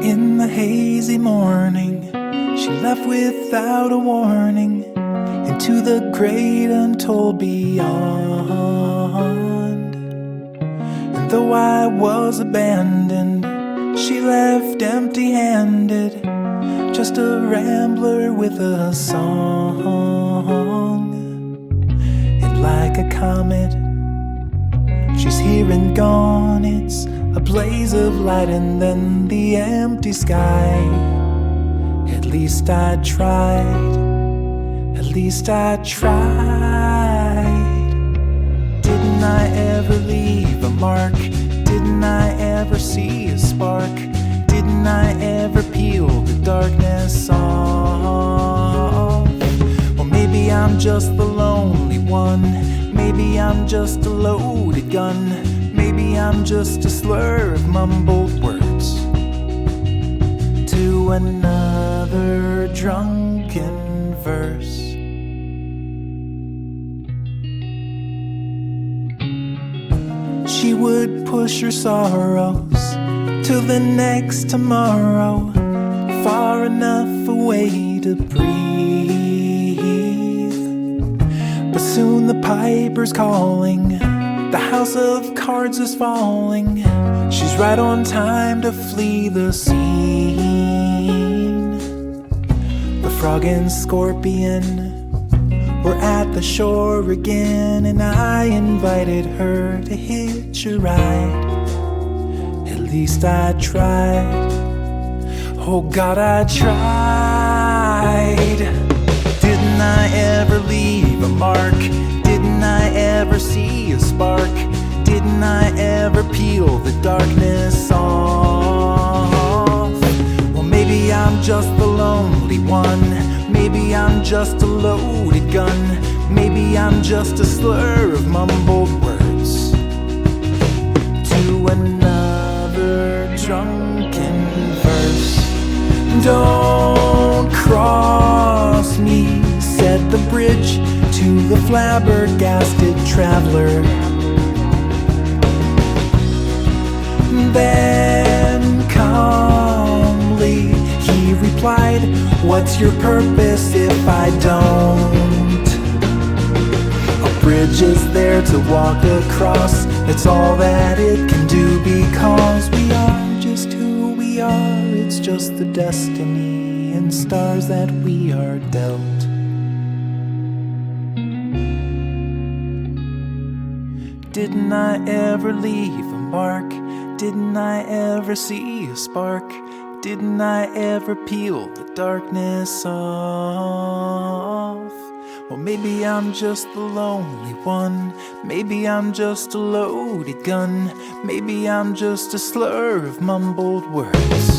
In the hazy morning, she left without a warning into the great untold beyond. And though I was abandoned, she left empty-handed, just a rambler with a song. And like a comet, she's here and gone. It's a blaze of light and then the empty sky. At least I tried, at least I tried. Didn't I ever leave a mark? Didn't I ever see a spark? Didn't I ever peel the darkness off? Or maybe I'm just the lonely one. Maybe I'm just a loaded gun. Maybe I'm just a slur of mumbled words to another drunken verse. She would push her sorrows till the next tomorrow, far enough away to breathe. But soon the piper's calling, the house of cards is falling. She's right on time to flee the scene. The frog and scorpion were at the shore again, and I invited her to hitch a ride. At least I tried. Oh God, I tried. Didn't I ever leave a mark? Didn't I ever see a spark? Didn't I ever peel the darkness off? Well, maybe I'm just the lonely one. Maybe I'm just a loaded gun. Maybe I'm just a slur of mumbled words to another drunken verse. Don't cross me, said the bridge to the flabbergasted traveler. Then calmly he replied, what's your purpose if I don't? A bridge is there to walk across. It's all that it can do, because we are just who we are. It's just the destiny and stars that we are dealt. Didn't I ever leave a mark? Didn't I ever see a spark? Didn't I ever peel the darkness off? Well, maybe I'm just the lonely one. Maybe I'm just a loaded gun. Maybe I'm just a slur of mumbled words.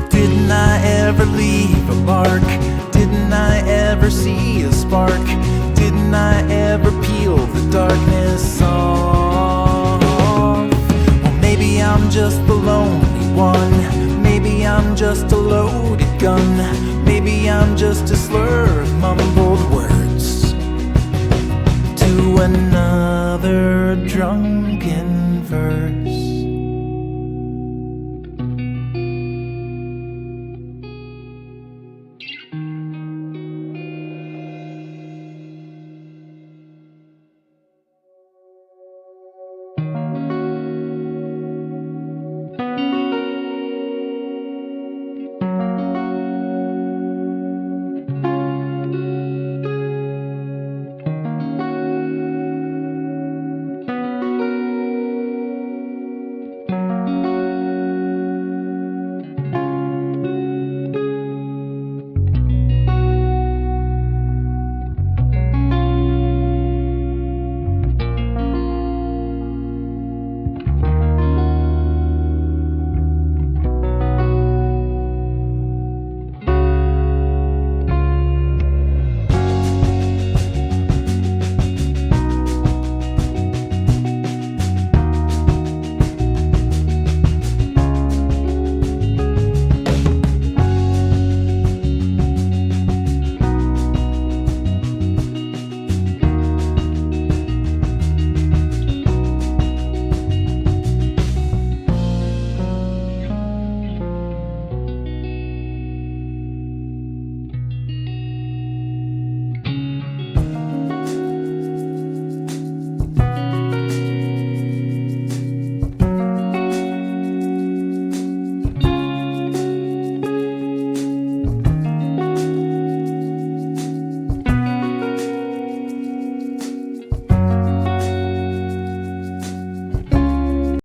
Didn't I ever leave a mark? Didn't I ever see a spark? Didn't I ever peel the darkness off? Well, maybe I'm just the lonely one. Maybe I'm just a loaded gun. Maybe I'm just a slur of mumbled words to another drunken verse.